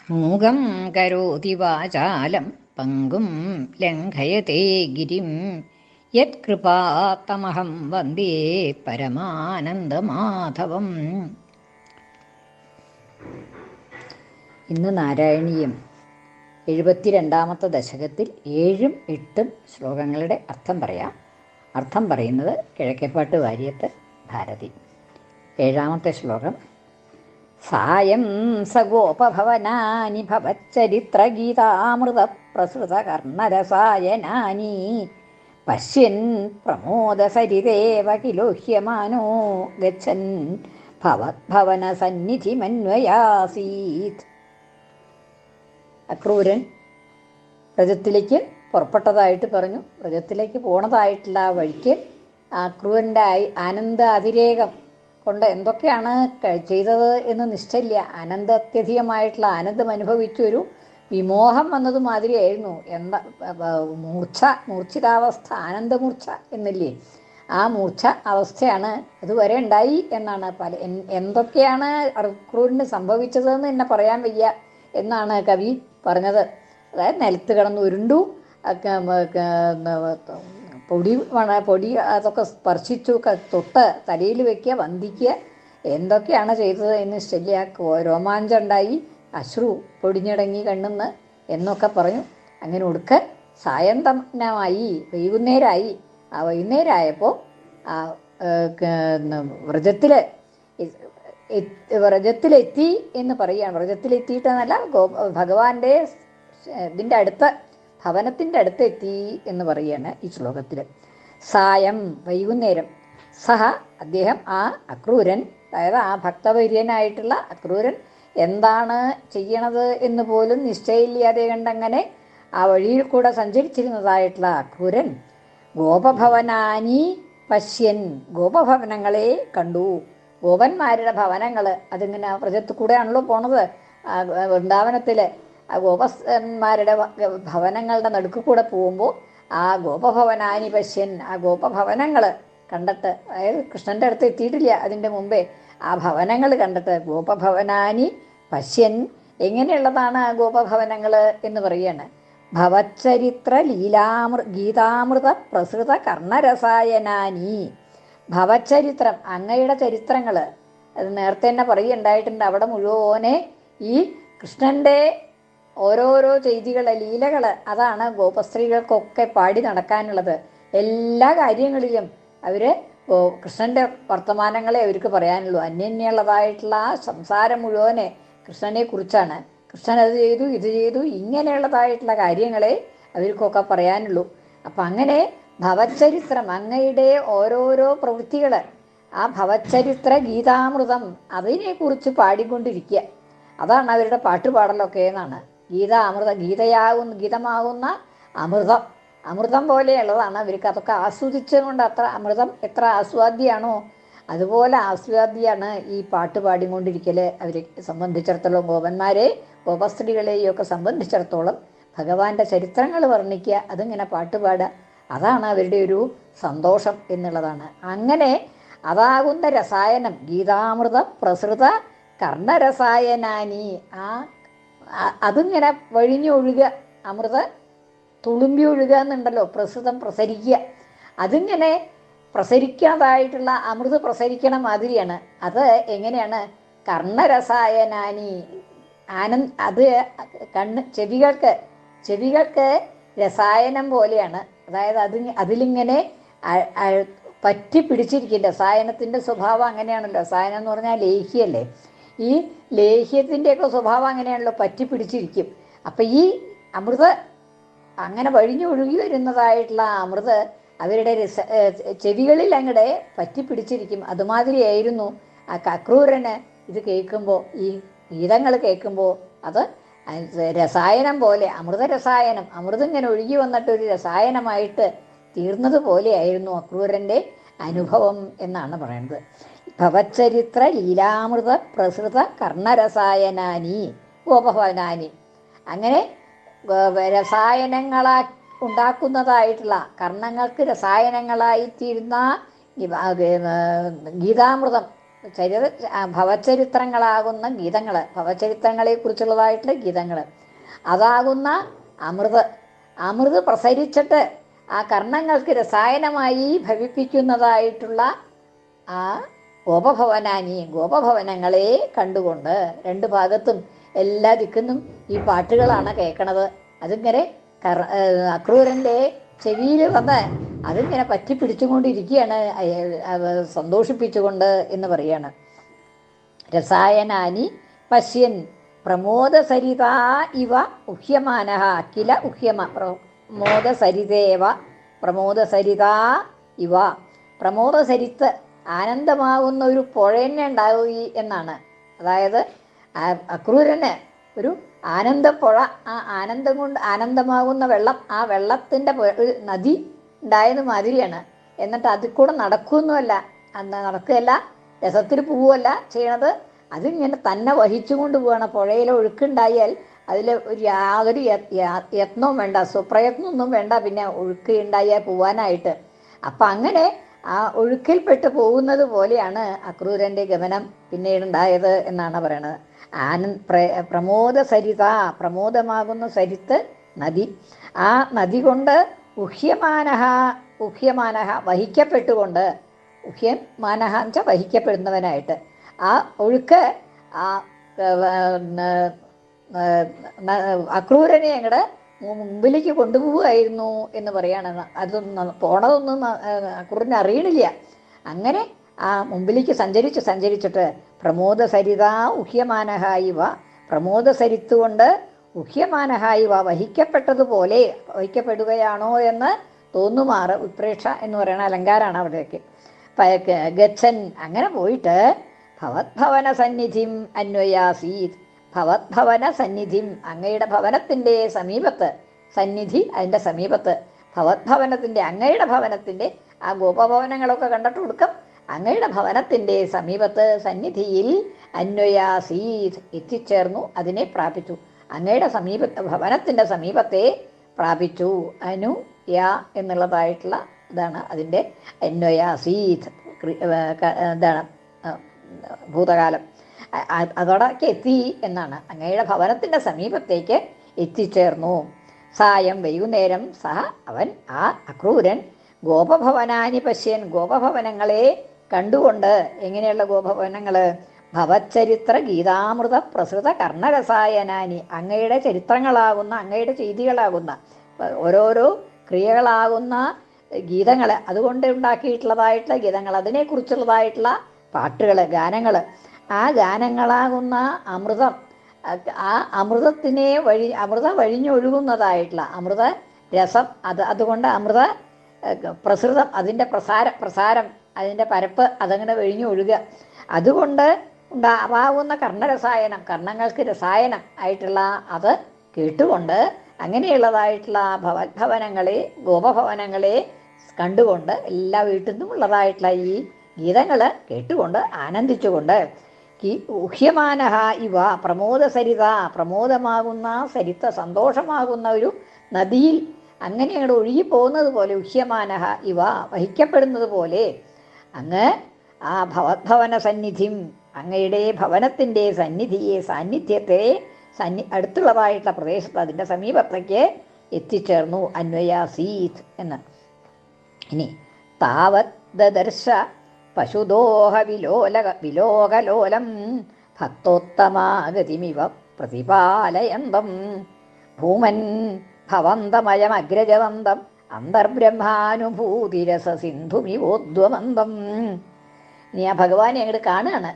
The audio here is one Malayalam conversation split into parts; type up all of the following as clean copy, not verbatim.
മൂകം കരോതി വാചാലം പങ്കും ലംഘയത്തെ ഗിരിം യത്കൃപാത്തമഹം വന്ദേ പരമാനന്ദമാധവം. ഇന്ന് നാരായണീയം 72-ാമത്തെ ദശകത്തിൽ 7ഉം 8ഉം ശ്ലോകങ്ങളുടെ അർത്ഥം പറയാം. അർത്ഥം പറയുന്നത് കിഴക്കേപ്പാട്ട് വാര്യത്ത് ഭാരതി. 7-ാമത്തെ ശ്ലോകം. സായം സഗോപഭവനാനി ഭവച്ചരിത്രഗീതാമൃത പ്രസൃത കർണരസായനാനി പശ്യൻ പ്രമോദസരിതേവ കിലോഹ്യമാനോ ഗച്ഛൻ ഭവദ്ഭവന സന്നിധിമന്വയാസീത്. അക്രൂരൻ വ്രജത്തിലേക്ക് പുറപ്പെട്ടതായിട്ട് പറഞ്ഞു. വ്രജത്തിലേക്ക് പോണതായിട്ടുള്ള ആ വഴിക്ക് അക്രൂരൻ്റെ ആനന്ദ അതിരേകം കൊണ്ട് എന്തൊക്കെയാണ് ചെയ്തത് എന്ന് നിശ്ചയില്ല. അത്യധികമായിട്ടുള്ള ആനന്ദം അനുഭവിച്ചൊരു വിമോഹം വന്നതുമാതിരിയായിരുന്നു. മൂർച്ഛിതാവസ്ഥ, ആനന്ദമൂർച്ഛ എന്നില്ലേ, ആ മൂർച്ഛ അവസ്ഥയാണ് അതുവരെ ഉണ്ടായി എന്നാണ്. എന്തൊക്കെയാണ് അക്രൂരന് സംഭവിച്ചതെന്ന് എന്നെ പറയാൻ വയ്യ എന്നാണ് കവി പറഞ്ഞത്. അതായത് നിലത്ത് കിടന്ന് ഉരുണ്ടു, പൊടി അതൊക്കെ സ്പർശിച്ചു, തൊട്ട് തലയിൽ വയ്ക്കുക, വന്ദിക്കുക, എന്തൊക്കെയാണ് ചെയ്തത് എന്ന് ശല്യ രോമാഞ്ചം ഉണ്ടായി, അശ്രു പൊടിഞ്ഞിടങ്ങി കണ്ണെന്ന് എന്നൊക്കെ പറഞ്ഞു. അങ്ങനെ ഒടുക്ക സായന്തനമായി, വൈകുന്നേരമായി. ആ വൈകുന്നേരമായപ്പോൾ വ്രജത്തിലെത്തി എന്ന് പറയുകയാണ്. വ്രജത്തിലെത്തിയിട്ടെന്നല്ല, ഭഗവാന്റെ ഇതിൻ്റെ അടുത്ത്, ഭവനത്തിൻ്റെ അടുത്ത് എത്തി എന്ന് പറയുകയാണ് ഈ ശ്ലോകത്തിൽ. സായം, വൈകുന്നേരം. സഹ, അദ്ദേഹം, ആ അക്രൂരൻ, അതായത് ആ ഭക്തവര്യനായിട്ടുള്ള അക്രൂരൻ എന്താണ് ചെയ്യണത് എന്ന് പോലും നിശ്ചയില്ലാതെ കണ്ടങ്ങനെ ആ വഴിയിൽ കൂടെ സഞ്ചരിച്ചിരുന്നതായിട്ടുള്ള അക്രൂരൻ ഗോപഭവനാനി പശ്യൻ, ഗോപഭവനങ്ങളെ കണ്ടു. ഗോപന്മാരുടെ ഭവനങ്ങൾ, അതിങ്ങനെ വ്രജത്തിൽ കൂടെയാണല്ലോ പോണത്. വൃന്ദാവനത്തിൽ ആ ഗോപന്മാരുടെ ഭവനങ്ങളുടെ നടുക്ക് കൂടെ പോകുമ്പോൾ ആ ഗോപഭവനാനി പശ്യൻ, ആ ഗോപഭവനങ്ങൾ കണ്ടിട്ട്, അതായത് കൃഷ്ണൻ്റെ അടുത്ത് എത്തിയിട്ടില്ല അതിൻ്റെ മുമ്പേ, ആ ഭവനങ്ങൾ കണ്ടിട്ട് ഗോപഭവനാനി പശ്യൻ. എങ്ങനെയുള്ളതാണ് ആ ഗോപഭവനങ്ങൾ എന്ന് പറയുകയാണ്. ഭവച്ചരിത്ര ഗീതാമൃത പ്രസൃത കർണരസായനാനി. ഭവചരിത്രം, അങ്ങയുടെ ചരിത്രങ്ങൾ, അത് നേരത്തെ തന്നെ പറയുണ്ടായിട്ടുണ്ട്. അവിടെ മുഴുവനെ ഈ കൃഷ്ണൻ്റെ ഓരോരോ ചെയ്തികൾ, ലീലകൾ, അതാണ് ഗോപസ്ത്രീകൾക്കൊക്കെ പാടി നടക്കാനുള്ളത്. എല്ലാ കാര്യങ്ങളിലും അവർ കൃഷ്ണൻ്റെ വർത്തമാനങ്ങളെ അവർക്ക് പറയാനുള്ളൂ. അന്യന്യുള്ളതായിട്ടുള്ള ആ സംസാരം മുഴുവനെ കൃഷ്ണനെ കുറിച്ചാണ്. കൃഷ്ണൻ അത് ചെയ്തു, ഇത് ചെയ്തു, ഇങ്ങനെയുള്ളതായിട്ടുള്ള കാര്യങ്ങളെ അവർക്കൊക്കെ പറയാനുള്ളൂ. അപ്പം അങ്ങനെ ഭവചരിത്രം, അങ്ങയുടെ ഓരോരോ പ്രവൃത്തികൾ, ആ ഭവചരിത്ര ഗീതാമൃതം, അതിനെക്കുറിച്ച് പാടിക്കൊണ്ടിരിക്കുക. അതാണ് അവരുടെ പാട്ടുപാടലൊക്കെ എന്നാണ്. ഗീതമാകുന്ന അമൃതം, അമൃതം പോലെയുള്ളതാണ് അവർക്ക്. അതൊക്കെ ആസ്വദിച്ചുകൊണ്ട്, അത്ര അമൃതം എത്ര ആസ്വാദ്യാണോ അതുപോലെ ആസ്വാദ്യാണ് ഈ പാട്ട് പാടിക്കൊണ്ടിരിക്കൽ. അവരെ സംബന്ധിച്ചിടത്തോളം, ഗോപസ്ത്രീകളെയും ഒക്കെ സംബന്ധിച്ചിടത്തോളം ഭഗവാന്റെ ചരിത്രങ്ങൾ വർണ്ണിക്കുക, അതിങ്ങനെ പാട്ടുപാടുക, അതാണ് അവരുടെ ഒരു സന്തോഷം എന്നുള്ളതാണ്. അങ്ങനെ അതാകുന്ന രസായനം, ഗീതാമൃത പ്രസൃത കർണരസായനാനി, അതിങ്ങനെ വഴിഞ്ഞൊഴുകുക, അമൃത തുളുമ്പി ഒഴുകുക എന്നുണ്ടല്ലോ, പ്രസൃതം, പ്രസരിക്കുക. അതിങ്ങനെ പ്രസരിക്കുന്നതായിട്ടുള്ള അമൃത് പ്രസരിക്കണ മാതിരിയാണ്. അത് എങ്ങനെയാണ്? കർണരസായനാനി, അത് ചെവികൾക്ക് രസായനം പോലെയാണ്. അതായത് അതിലിങ്ങനെ പറ്റി പിടിച്ചിരിക്കും. രസായനത്തിൻ്റെ സ്വഭാവം അങ്ങനെയാണല്ലോ. രസായനം എന്ന് പറഞ്ഞാൽ ലേഹ്യല്ലേ. ഈ ലേഹ്യത്തിൻ്റെയൊക്കെ സ്വഭാവം അങ്ങനെയാണല്ലോ, പറ്റി പിടിച്ചിരിക്കും. അപ്പം ഈ അമൃത് അങ്ങനെ വഴിഞ്ഞൊഴുകി വരുന്നതായിട്ടുള്ള അമൃത് അവരുടെ ചെവികളിൽ അങ്ങടെ പറ്റി പിടിച്ചിരിക്കും. അതുമാതിരിയായിരുന്നു ആ അക്രൂരന് ഇത് കേൾക്കുമ്പോൾ, ഈ ഗീതങ്ങൾ കേൾക്കുമ്പോൾ അത് രസായനം പോലെ, അമൃതരസായനം, അമൃതം ഇങ്ങനെ ഒഴുകി വന്നിട്ടൊരു രസായനമായിട്ട് തീർന്നതുപോലെയായിരുന്നു അക്രൂരൻ്റെ അനുഭവം എന്നാണ് പറയുന്നത്. ഭവചരിത്ര ലീലാമൃത പ്രസൃത കർണരസായനാനി ഗോപഭവനാനി. അങ്ങനെ രസായനങ്ങളാ ഉണ്ടാക്കുന്നതായിട്ടുള്ള, കർണങ്ങൾക്ക് രസായനങ്ങളായിത്തീരുന്ന ഗീതാമൃതം, ഭവചരിത്രങ്ങളാകുന്ന ഗീതങ്ങൾ, ഭവചരിത്രങ്ങളെക്കുറിച്ചുള്ളതായിട്ടുള്ള ഗീതങ്ങൾ, അതാകുന്ന അമൃത് പ്രസരിച്ചിട്ട് ആ കർണങ്ങൾക്ക് രസായനമായി ഭവിപ്പിക്കുന്നതായിട്ടുള്ള ആ ഗോപഭവനങ്ങളെ കണ്ടുകൊണ്ട് രണ്ട് ഭാഗത്തും എല്ലാ ദിക്കുന്നും ഈ പാട്ടുകളാണ് കേൾക്കണത്. അതിങ്ങനെ അക്രൂരൻ്റെ ചെവിയിൽ വന്ന് അതിങ്ങനെ പറ്റി പിടിച്ചുകൊണ്ടിരിക്കുകയാണ്, സന്തോഷിപ്പിച്ചുകൊണ്ട് എന്ന് പറയാണ്. രസായനാനി പശ്യൻ പ്രമോദസരിതാ ഇവ ഉഹ്യമാനഃ കില പ്രമോദസരിതാ ഇവ. പ്രമോദസരിത്ത് ആനന്ദമാകുന്ന ഒരു പുഴ തന്നെ ഉണ്ടാവുകയും എന്നാണ്. അതായത് അക്രൂരന് ഒരു ആനന്ദപ്പുഴ, ആ ആനന്ദം കൊണ്ട് ആനന്ദമാകുന്ന വെള്ളം, ആ വെള്ളത്തിൻ്റെ നദി ഉണ്ടായത് മാതിരിയാണ്. എന്നിട്ട് അതിൽ കൂടെ നടക്കുമൊന്നുമല്ല, നടക്കുകയല്ല, രസത്തിൽ പോവുകയല്ല ചെയ്യണത്, അതിങ്ങനെ തന്നെ വഹിച്ചുകൊണ്ട് പോവാണ്. പുഴയിൽ ഒഴുക്കുണ്ടായാൽ അതിൽ ഒരു യാതൊരു യത്നവും വേണ്ട, സ്വപ്രയത്നമൊന്നും വേണ്ട, പിന്നെ ഒഴുക്ക് ഉണ്ടായാൽ പോവാനായിട്ട്. അപ്പം അങ്ങനെ ആ ഒഴുക്കിൽപ്പെട്ട് പോകുന്നത് പോലെയാണ് അക്രൂരൻ്റെ ഗമനം പിന്നീടുണ്ടായത് എന്നാണ് പറയണത്. പ്രമോദസരിത, പ്രമോദമാകുന്ന സരിത്ത് നദി, ആ നദി കൊണ്ട് ഉഹ്യമാനഃ വഹിക്കപ്പെട്ടുകൊണ്ട്, ഉഹ്യമാനഃ എന്ന് വെച്ചാൽ വഹിക്കപ്പെടുന്നവനായിട്ട്, ആ ഒഴുക്ക് ആ അക്രൂരനെ അങ്ങടെ മുമ്പിലേക്ക് കൊണ്ടുപോവുകയായിരുന്നു എന്ന് പറയാണ്. അതൊന്നും പോണതൊന്നും അക്രൂരനെ അറിയണില്ല. അങ്ങനെ ആ മുമ്പിലേക്ക് സഞ്ചരിച്ചിട്ട് പ്രമോദസരിത ഉഹ്യമാനഃ ഇവ, പ്രമോദസരിത്ത് കൊണ്ട് ഉഹ്യമാനഃ ഇവ വഹിക്കപ്പെട്ടതുപോലെ വഹിക്കപ്പെടുകയാണോ എന്ന് തോന്നുമാറ് ഉത്പ്രേക്ഷ എന്ന് പറയുന്ന അലങ്കാരമാണ് അവിടേക്ക്. ഗച്ഛൻ അങ്ങനെ പോയിട്ട് ഭവദ്ഭവന സന്നിധിം അന്വയാസീത്, ഭവദ്ഭവന സന്നിധിം അങ്ങയുടെ ഭവനത്തിൻ്റെ സമീപത്ത്, സന്നിധി അതിൻ്റെ സമീപത്ത്, ഭവദ്ഭവനത്തിൻ്റെ അങ്ങയുടെ ഭവനത്തിൻ്റെ ആ ഗോപഭവനങ്ങളൊക്കെ കണ്ടിട്ട് കൊടുക്കും, അങ്ങയുടെ ഭവനത്തിൻ്റെ സമീപത്ത് സന്നിധിയിൽ അന്വയാസീത് എത്തിച്ചേർന്നു, അതിനെ പ്രാപിച്ചു. അങ്ങയുടെ ഭവനത്തിൻ്റെ സമീപത്തെ പ്രാപിച്ചു. എന്നുള്ളതായിട്ടുള്ള ഇതാണ് അതിൻ്റെ അന്വയാസീത്, എന്താണ് ഭൂതകാലം. അതോടൊക്കെ എത്തി എന്നാണ്. അങ്ങയുടെ ഭവനത്തിൻ്റെ സമീപത്തേക്ക് എത്തിച്ചേർന്നു. സായം വൈകുന്നേരം അവൻ ആ അക്രൂരൻ ഗോപഭവനാനി പശ്യൻ, ഗോപഭവനങ്ങളെ കണ്ടുകൊണ്ട്. എങ്ങനെയുള്ള ഗോപഭവനങ്ങൾ? ഭവച്ചരിത്ര ഗീതാമൃത പ്രസൃത കർണരസായനാനി, അങ്ങയുടെ ചരിത്രങ്ങളാകുന്ന, അങ്ങയുടെ ചെയ്തികളാകുന്ന, ഓരോരോ ക്രിയകളാകുന്ന ഗീതങ്ങൾ, അതുകൊണ്ട് ഉണ്ടാക്കിയിട്ടുള്ളതായിട്ടുള്ള ഗീതങ്ങൾ, അതിനെക്കുറിച്ചുള്ളതായിട്ടുള്ള പാട്ടുകൾ, ഗാനങ്ങൾ, ആ ഗാനങ്ങളാകുന്ന അമൃതം, ആ അമൃതം വഴിഞ്ഞൊഴുകുന്നതായിട്ടുള്ള അമൃത രസം, അതുകൊണ്ട് അമൃത പ്രസൃതം, അതിൻ്റെ പ്രസാരം, അതിൻ്റെ പരപ്പ് അതങ്ങനെ വഴിഞ്ഞൊഴുകുക, അതുകൊണ്ട് ഉണ്ടാവാകുന്ന കർണരസായനം, കർണങ്ങൾക്ക് രസായനം ആയിട്ടുള്ള അത് കേട്ടുകൊണ്ട് അങ്ങനെയുള്ളതായിട്ടുള്ള ഭവനങ്ങളെ, ഗോപഭവനങ്ങളെ കണ്ടുകൊണ്ട്, എല്ലാ വീട്ടിൽ നിന്നും ഉള്ളതായിട്ടുള്ള ഈ ഗീതങ്ങൾ കേട്ടുകൊണ്ട് ആനന്ദിച്ചുകൊണ്ട്, ഉഹ്യമാനഃ ഇവ പ്രമോദസരിത, പ്രമോദമാകുന്ന സരിത്ത, സന്തോഷമാകുന്ന ഒരു നദിയിൽ അങ്ങനെ അങ്ങോട്ട് ഒഴുകിപ്പോകുന്നത് പോലെ, ഉഹ്യമാനഃ ഇവ വഹിക്കപ്പെടുന്നത് പോലെ, അങ്ങ് ആ ഭവദ്ഭവന സന്നിധിം, അങ്ങയുടെ ഭവനത്തിൻ്റെ സന്നിധിയെ, സാന്നിധ്യത്തെ, അടുത്തുള്ളതായിട്ടുള്ള പ്രദേശത്ത്, അതിൻ്റെ സമീപത്തേക്ക് എത്തിച്ചേർന്നു. അന്വയാസീത് എന്ന്. ഇനി താവത് ദദർശ പശുദോഹ വിലോകലോലം ഭക്തോത്തമാഗതിമിവ പ്രതിപാലയന്തം ഭൂമൻ ഭവന്തമയമഗ്രജവന്തം അന്തർബ്രഹ്മാനുഭൂതിരസസിന്ധുമിവോദ്വമന്തം. ഇനി ആ ഭഗവാനെ അങ്ങോട്ട് കാണുകയാണ്.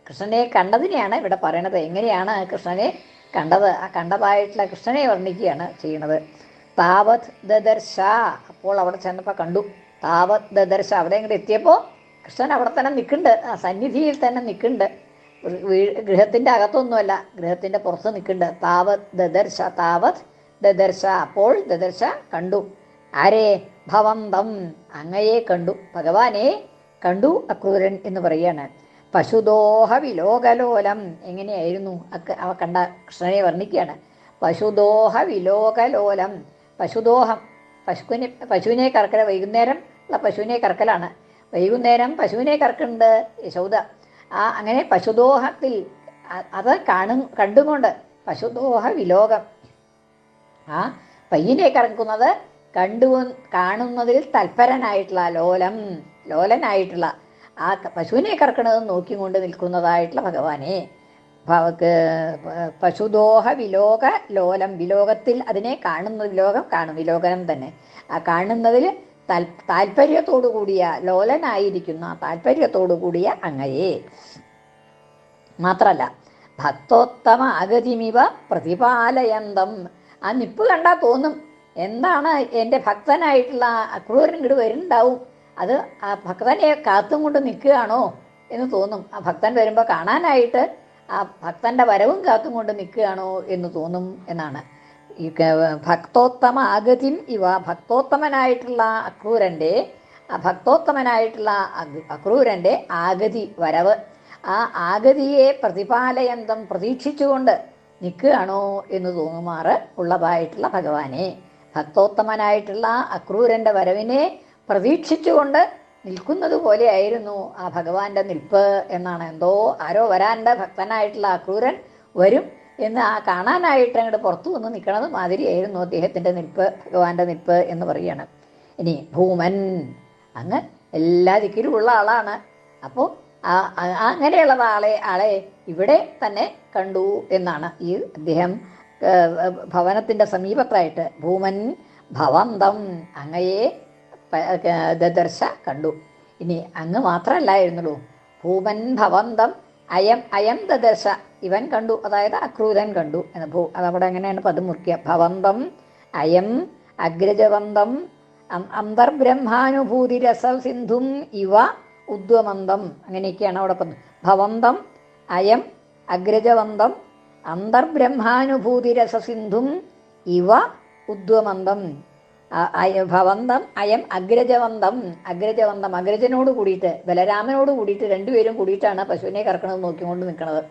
കൃഷ്ണനെ കണ്ടതിനെയാണ് ഇവിടെ പറയണത്. എങ്ങനെയാണ് കൃഷ്ണനെ കണ്ടത്? ആ കണ്ടതായിട്ടുള്ള കൃഷ്ണനെ വർണ്ണിക്കുകയാണ് ചെയ്യണത്. താവത് ദദർശ, അപ്പോൾ അവിടെ ചെന്നപ്പോൾ കണ്ടു. താവത് ദദർശ, അവിടെ ഇങ്ങോട്ട് എത്തിയപ്പോൾ കൃഷ്ണൻ അവിടെ തന്നെ നിൽക്കുന്നുണ്ട്, ആ സന്നിധിയിൽ തന്നെ നിൽക്കുന്നുണ്ട്. ഗൃഹത്തിൻ്റെ അകത്തൊന്നുമല്ല, ഗൃഹത്തിൻ്റെ പുറത്ത് നിൽക്കുന്നുണ്ട്. താവത് ദദർശ, താവത് ദദർശ, അപ്പോൾ ദദർശ കണ്ടു. ആരെ? ഭവന്തം, അങ്ങയെ കണ്ടു, ഭഗവാനെ കണ്ടു അക്രൂരൻ എന്ന് പറയുകയാണ്. പശുദോഹ വിലോകലോലം, എങ്ങനെയായിരുന്നു അവ കണ്ട കൃഷ്ണനെ വർണ്ണിക്കുകയാണ്. പശുദോഹ വിലോകലോലം, പശുദോഹം, പശുവിനെ കറക്കൽ, വൈകുന്നേരം ഉള്ള പശുവിനെ കറക്കലാണ്. വൈകുന്നേരം പശുവിനെ കറക്കുന്നുണ്ട് യശോദ. അങ്ങനെ പശുദോഹത്തിൽ അത് കണ്ടുകൊണ്ട് പശുദോഹ വിലോകം, ആ പയ്യനെ കറക്കുന്നത് കാണുന്നതിൽ തൽപരനായിട്ടുള്ള ലോലനായിട്ടുള്ള ആ പശുവിനെ കറക്കണത് നോക്കിക്കൊണ്ട് നിൽക്കുന്നതായിട്ടുള്ള ഭഗവാനെ, പശുദോഹ വിലോക ലോലം, വിലോകത്തിൽ അതിനെ കാണുന്ന, വിലോകം കാണും, വിലോകനം തന്നെ, ആ കാണുന്നതിൽ താല്പര്യത്തോടു കൂടിയ, ലോലനായിരിക്കുന്ന താല്പര്യത്തോടു കൂടിയ അങ്ങയെ. മാത്രല്ല ഭക്തോത്തമ അഗതിമിവ പ്രതിപാലയന്തം, ആ നിപ്പ് കണ്ടാൽ തോന്നും എന്താണ് എൻ്റെ ഭക്തനായിട്ടുള്ള അക്രൂരൻ ഇങ്ങോട്ട് വരുന്നുണ്ടാവും, അത് ആ ഭക്തനെ കാത്തും കൊണ്ട് നിൽക്കുകയാണോ എന്ന് തോന്നും. ആ ഭക്തൻ വരുമ്പോൾ കാണാനായിട്ട് ആ ഭക്തൻ്റെ വരവും കാത്തും കൊണ്ട് നിൽക്കുകയാണോ എന്ന് തോന്നും എന്നാണ്. ഈ ഭക്തോത്തമ ആഗതിം ഇവ, ഭക്തോത്തമനായിട്ടുള്ള അക്രൂരൻ്റെ ആഗതി, വരവ്, ആ ആഗതിയെ പ്രതിപാലയന്തം, പ്രതീക്ഷിച്ചുകൊണ്ട് നിൽക്കുകയാണോ എന്ന് തോന്നുമാറ് ഉള്ളതായിട്ടുള്ള ഭഗവാനെ, ഭക്തോത്തമനായിട്ടുള്ള അക്രൂരൻ്റെ വരവിനെ പ്രതീക്ഷിച്ചുകൊണ്ട് നിൽക്കുന്നത് പോലെയായിരുന്നു ആ ഭഗവാന്റെ നിൽപ്പ് എന്നാണ്. എന്തോ ആരോ വരാൻ്റെ ഭക്തനായിട്ടുള്ള അക്രൂരൻ വരും എന്ന് ആ കാണാനായിട്ട് അങ്ങോട്ട് പുറത്തു വന്ന് നിൽക്കണത് മാതിരിയായിരുന്നു അദ്ദേഹത്തിൻ്റെ നിൽപ്പ്, ഭഗവാന്റെ നിൽപ്പ് എന്ന് പറയുകയാണ്. ഇനി ഭൂമൻ, അങ്ങ് എല്ലാ ദിക്കിലും ഉള്ള ആളാണ്. അപ്പോൾ അങ്ങനെയുള്ള ആളെ ഇവിടെ തന്നെ കണ്ടു എന്നാണ്. ഈ അദ്ദേഹം ഭവനത്തിൻ്റെ സമീപത്തായിട്ട് ഭൂമൻ ഭവന്തം, അങ്ങയെ ദദർശ കണ്ടു. ഇനി അങ്ങ് മാത്രമല്ലായിരുന്നുള്ളൂ, ഭൂമൻ ഭവന്തം അയം ദദർശ, ഇവൻ കണ്ടു, അതായത് അക്രൂരൻ കണ്ടു എന്ന്. അതവിടെ എങ്ങനെയാണ് പദം മുറിക്കുക? ഭവന്തം അയം അഗ്രജവന്തം അന്തർബ്രഹ്മാനുഭൂതി രസ സിന്ധും ഇവ ഉദ്വമന്തം, അങ്ങനെയൊക്കെയാണ് അവിടെ പറഞ്ഞത്. ഭവന്തം അയം അഗ്രജവന്തം അന്തർബ്രഹ്മാനുഭൂതി രസസിന്ധും ഇവ ഉദ്വമന്തം. ഭവന്തം അയം അഗ്രജവന്തം, അഗ്രജനോട് കൂടിയിട്ട്, ബലരാമനോട് കൂടിയിട്ട്, രണ്ടുപേരും കൂടിയിട്ടാണ് പശുവിനെ കറക്കണത് നോക്കിക്കൊണ്ട് നിൽക്കുന്നത്.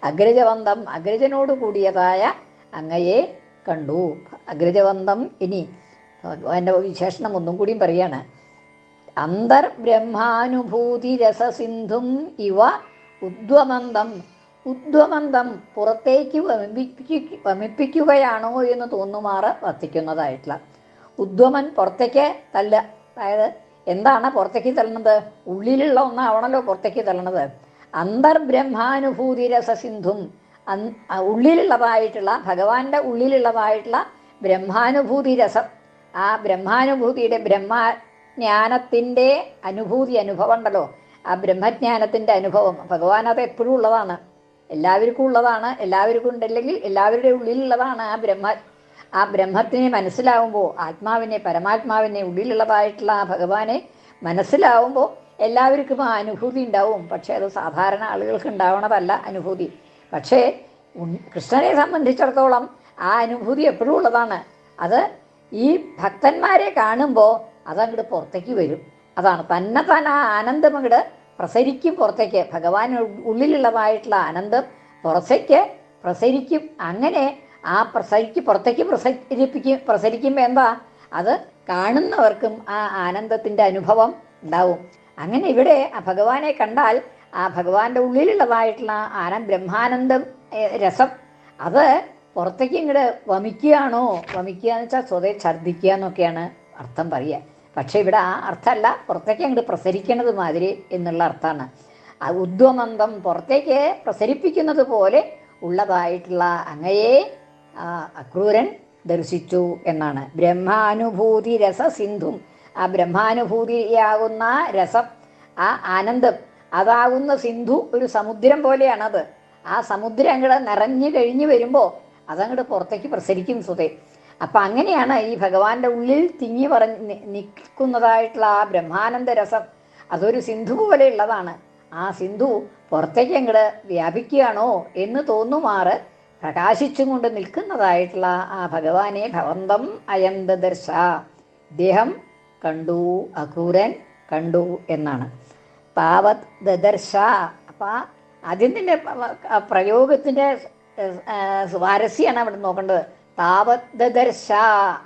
അഗ്രജവന്തം, അഗ്രജനോട് കൂടിയതായ അങ്ങയെ കണ്ടു. അഗ്രജവന്തം. ഇനി എൻ്റെ വിശേഷണം ഒന്നും കൂടിയും പറയാണ്. അന്തർബ്രഹ്മാനുഭൂതി രസസിന്ധും ഇവ ഉദ്വമന്തം, പുറത്തേക്ക് വമിപ്പിക്കുകയാണോ എന്ന് തോന്നുമാറ് വർത്തിക്കുന്നതായിട്ടുള്ള. ഉദ്വമൻ പുറത്തേക്ക് തള്ളുക, അതായത് എന്താണ് പുറത്തേക്ക് തള്ളുന്നത്? ഉള്ളിലുള്ള ഒന്നാവണല്ലോ പുറത്തേക്ക് തള്ളണത്. അന്തർബ്രഹ്മാനുഭൂതി രസസിന്ധും, ഉള്ളിലുള്ളതായിട്ടുള്ള ഭഗവാന്റെ ഉള്ളിലുള്ളതായിട്ടുള്ള ബ്രഹ്മാനുഭൂതി രസം, ആ ബ്രഹ്മാനുഭൂതിയുടെ ബ്രഹ്മജ്ഞാനത്തിൻ്റെ അനുഭവം ഉണ്ടല്ലോ, ആ ബ്രഹ്മജ്ഞാനത്തിൻ്റെ അനുഭവം ഭഗവാൻ അത് എപ്പോഴും ഉള്ളതാണ്, എല്ലാവർക്കും ഉള്ളതാണ്. എല്ലാവർക്കും ഉണ്ടല്ലെങ്കിൽ എല്ലാവരുടെ ഉള്ളിലുള്ളതാണ് ആ ബ്രഹ്മത്തിനെ മനസ്സിലാവുമ്പോൾ, ആത്മാവിനെ, പരമാത്മാവിനെ, ഉള്ളിലുള്ളതായിട്ടുള്ള ആ ഭഗവാനെ മനസ്സിലാവുമ്പോൾ എല്ലാവർക്കും ആ അനുഭൂതി ഉണ്ടാവും. പക്ഷേ അത് സാധാരണ ആളുകൾക്ക് ഉണ്ടാവണതല്ല അനുഭൂതി. പക്ഷേ കൃഷ്ണനെ സംബന്ധിച്ചിടത്തോളം ആ അനുഭൂതി എപ്പോഴും ഉള്ളതാണ്. അത് ഈ ഭക്തന്മാരെ കാണുമ്പോൾ അതങ്ങോട്ട് പുറത്തേക്ക് വരും. അതാണ് തന്നെ ആ ആനന്ദം അങ്ങോട്ട് പ്രസരിക്കും പുറത്തേക്ക്. ഭഗവാൻ ഉള്ളിലുള്ളതായിട്ടുള്ള ആനന്ദം പുറത്തേക്ക് പ്രസരിക്കും. അങ്ങനെ ആ പുറത്തേക്ക് പ്രസരിക്കുമ്പോൾ എന്താ, അത് കാണുന്നവർക്കും ആ ആനന്ദത്തിൻ്റെ അനുഭവം ഉണ്ടാവും. അങ്ങനെ ഇവിടെ ആ ഭഗവാനെ കണ്ടാൽ ആ ഭഗവാന്റെ ഉള്ളിലുള്ളതായിട്ടുള്ള ബ്രഹ്മാനന്ദം രസം അത് പുറത്തേക്ക് ഇങ്ങോട്ട് വമിക്കുകയാണോ? വമിക്കുക എന്ന് വെച്ചാൽ സ്വതേ ഛർദ്ദിക്കുക എന്നൊക്കെയാണ് അർത്ഥം പറയുക. പക്ഷേ ഇവിടെ ആ അർത്ഥമല്ല, പുറത്തേക്ക് അങ്ങോട്ട് പ്രസരിക്കുന്നത് മാതിരി എന്നുള്ള അർത്ഥമാണ്. ആ ഉദ്വമന്തം, പുറത്തേക്ക് പ്രസരിപ്പിക്കുന്നത് പോലെ ഉള്ളതായിട്ടുള്ള അങ്ങയെ അക്രൂരൻ ദർശിച്ചു എന്നാണ്. ബ്രഹ്മാനുഭൂതി രസസിന്ധും, ആ ബ്രഹ്മാനുഭൂതിയാകുന്ന രസം, ആ ആനന്ദം അതാകുന്ന സിന്ധു, ഒരു സമുദ്രം പോലെയാണത്. ആ സമുദ്രം അങ്ങോട്ട് നിറഞ്ഞു കഴിഞ്ഞ് വരുമ്പോൾ അതങ്ങോട്ട് പുറത്തേക്ക് പ്രസരിക്കും സ്വതേ. അപ്പം അങ്ങനെയാണ് ഈ ഭഗവാന്റെ ഉള്ളിൽ തിങ്ങി നിൽക്കുന്നതായിട്ടുള്ള ആ ബ്രഹ്മാനന്ദ രസം, അതൊരു സിന്ധു പോലെ ഉള്ളതാണ്. ആ സിന്ധു പുറത്തേക്ക് അങ്ങോട്ട് വ്യാപിക്കുകയാണോ എന്ന് തോന്നുമാറ് പ്രകാശിച്ചും കൊണ്ട് നിൽക്കുന്നതായിട്ടുള്ള ആ ഭഗവാനെ ഭവന്തം അയന്തദർശ, ഇദ്ദേഹം കണ്ടു, അക്രൂരൻ കണ്ടു എന്നാണ്. താവത് ദദർശ. അപ്പം ആദ്യം തന്നെ പ്രയോഗത്തിൻ്റെ സ്വാരസ്യമാണ് അവിടെ നോക്കേണ്ടത്. താവത് ദദർശ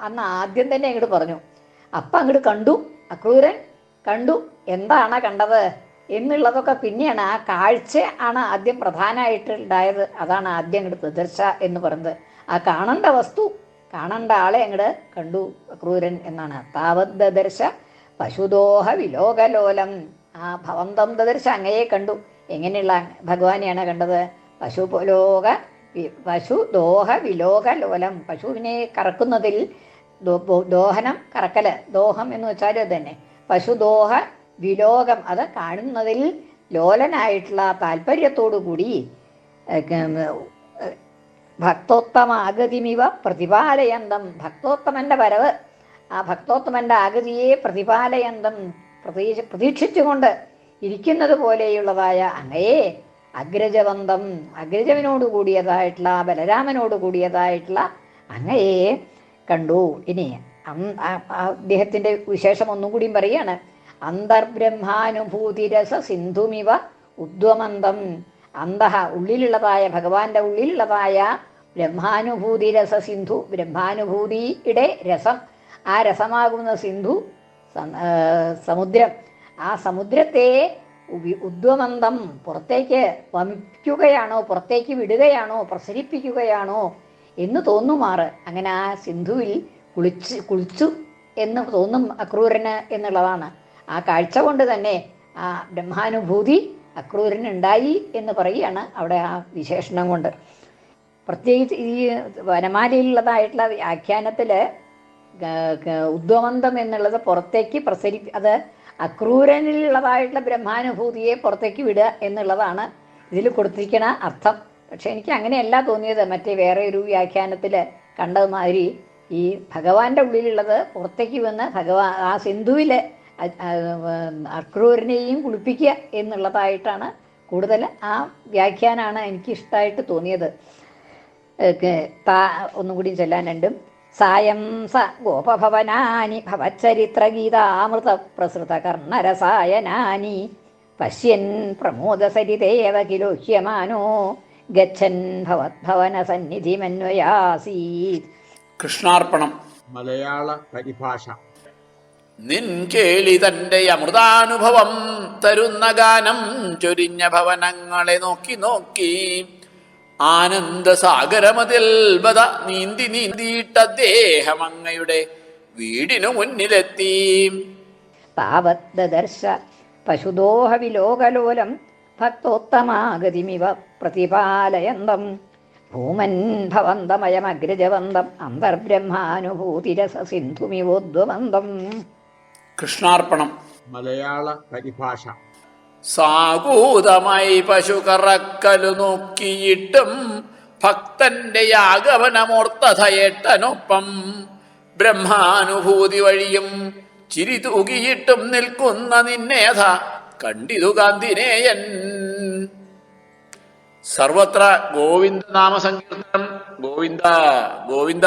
അന്ന് ആദ്യം തന്നെ അങ്ങോട്ട് പറഞ്ഞു. അപ്പം അങ്ങോട്ട് കണ്ടു, അക്രൂരൻ കണ്ടു. എന്താണ് കണ്ടത്? എന്നുള്ളതൊക്കെ പിന്നെയാണ്. ആ കാഴ്ച ആണ് ആദ്യം പ്രധാനമായിട്ട് ഉണ്ടായത്. അതാണ് ആദ്യം അങ്ങോട്ട് ദദർശ എന്ന് പറയുന്നത്. ആ കാണേണ്ട വസ്തു, കാണേണ്ട ആളെ അങ്ങോട്ട് കണ്ടു അക്രൂരൻ എന്നാണ്. താവത് ദദർശ പശുദോഹ വിലോകലോലം. ആ ഭവന്തം ദദർശ അങ്ങയെ കണ്ടു. എങ്ങനെയുള്ള ഭഗവാനെയാണ് കണ്ടത്? പശുദോഹ വിലോകലോലം. പശുവിനെ കറക്കുന്നതിൽ ദോഹനം, കറക്കല്, ദോഹം എന്ന് വെച്ചാൽ അത് തന്നെ. പശുദോഹ വിലോകം, അത് കാണുന്നതിൽ ലോലനായിട്ടുള്ള താല്പര്യത്തോടു കൂടി ഭക്തോത്തമാഗതിമിവ പ്രതിപാലയന്തം. ഭക്തോത്തമന്റെ വരവ്, ആ ഭക്തോത്തമന്റെ ആഗതിയെ പ്രതിപാലയന്തം പ്രതീക്ഷിച്ചുകൊണ്ട് ഇരിക്കുന്നത് പോലെയുള്ളതായ അങ്ങയെ അഗ്രജവന്തം, അഗ്രജവനോട് കൂടിയതായിട്ടുള്ള, ബലരാമനോട് കൂടിയതായിട്ടുള്ള അങ്ങയെ കണ്ടു. ഇനി അദ്ദേഹത്തിന്റെ വിശേഷം ഒന്നും കൂടിയും പറയാണ്. അന്തർബ്രഹ്മാനുഭൂതിരസ സിന്ധുമിവ ഉദ്വമന്തം. അന്തഃ ഉള്ളിലുള്ളതായ, ഭഗവാന്റെ ഉള്ളിലുള്ളതായ ബ്രഹ്മാനുഭൂതിരസ സിന്ധു, ബ്രഹ്മാനുഭൂതിയുടെ രസം, ആ രസമാകുന്ന സിന്ധു സമുദ്രം, ആ സമുദ്രത്തെ ഉദ്വമന്തം പുറത്തേക്ക് വമിക്കുകയാണോ, പുറത്തേക്ക് വിടുകയാണോ, പ്രസരിപ്പിക്കുകയാണോ എന്ന് തോന്നുമാറ്. അങ്ങനെ ആ സിന്ധുവിൽ കുളിച്ചു എന്ന് തോന്നും അക്രൂരന് എന്നുള്ളതാണ്. ആ കാഴ്ച കൊണ്ട് തന്നെ ആ ബ്രഹ്മാനുഭൂതി അക്രൂരന് ഉണ്ടായി എന്ന് പറയുകയാണ് അവിടെ ആ വിശേഷണം കൊണ്ട്. പ്രത്യേകിച്ച് ഈ വനമാലയിലുള്ളതായിട്ടുള്ള വ്യാഖ്യാനത്തിൽ ഉദ്വമന്തം എന്നുള്ളത് പുറത്തേക്ക് അത് അക്രൂരനിലുള്ളതായിട്ടുള്ള ബ്രഹ്മാനുഭൂതിയെ പുറത്തേക്ക് വിടുക എന്നുള്ളതാണ് ഇതിൽ കൊടുത്തിരിക്കുന്ന അർത്ഥം. പക്ഷെ എനിക്ക് അങ്ങനെയല്ല തോന്നിയത്. മറ്റേ വേറെ ഒരു വ്യാഖ്യാനത്തിൽ കണ്ടതുമാതിരി ഈ ഭഗവാന്റെ ഉള്ളിലുള്ളത് പുറത്തേക്ക് വന്ന് ആ സിന്ധുവിൽ അക്രൂരനെയും കുളിപ്പിക്കുക എന്നുള്ളതായിട്ടാണ് കൂടുതൽ. ആ വ്യാഖ്യാനാണ് എനിക്കിഷ്ടമായിട്ട് തോന്നിയത്. ഒന്നും കൂടി ചൊല്ലാനുണ്ട്. സായം സ ഗോപഭവനാനി ഭവച്ചരിത്രഗീതാമൃത പ്രസൃത കർണരസായനാനി പശ്യൻ പ്രമോദസരിതേവ കിലോഹ്യമാനോ ഗച്ഛൻ ഭവദ്ഭവന സന്നിധിമന്വയാസീത്. കൃഷ്ണാർപ്പണം. മലയാള പരിഭാഷ. നിൻ കേളി തന്റെ അമൃതാനുഭവം തരുന്ന ഗാനം ചൊരിഞ്ഞ ഭവനങ്ങളെ നോക്കി നോക്കി ആനന്ദസാഗരമതിൽ ബത നീന്തി നീന്തിയിട്ട അദ്ദേഹം അങ്ങയുടെ വീടിനു മുന്നിലെത്തി. താവത് ദദർശ പശുദോഹ വിലോകലോലം ഭക്തോത്തമാഗതിമിവ പ്രതിപാലയന്തം ഭൂമൻ ഭവന്തമയമഗ്രജവന്തം അന്തർബ്രഹ്മാനുഭൂതിരസ സിന്ധുമിവോദ്വമന്തം. കൃഷ്ണാർപ്പണം. മലയാള പരിഭാഷ. സാകൂതമായി പശു കറക്കലു നോക്കിയിട്ടും ഭക്തന്റെ യാഗവനമോർത്തഥയേട്ടനൊപ്പം ബ്രഹ്മാനുഭൂതി വഴിയും ചിരി തൂകിയിട്ടും നിൽക്കുന്ന നിന്നേധ കണ്ടിതു കാന്തിനേയൻ. സർവത്ര ഗോവിന്ദ നാമസങ്കീർത്തനം. ഗോവിന്ദ ഗോവിന്ദ.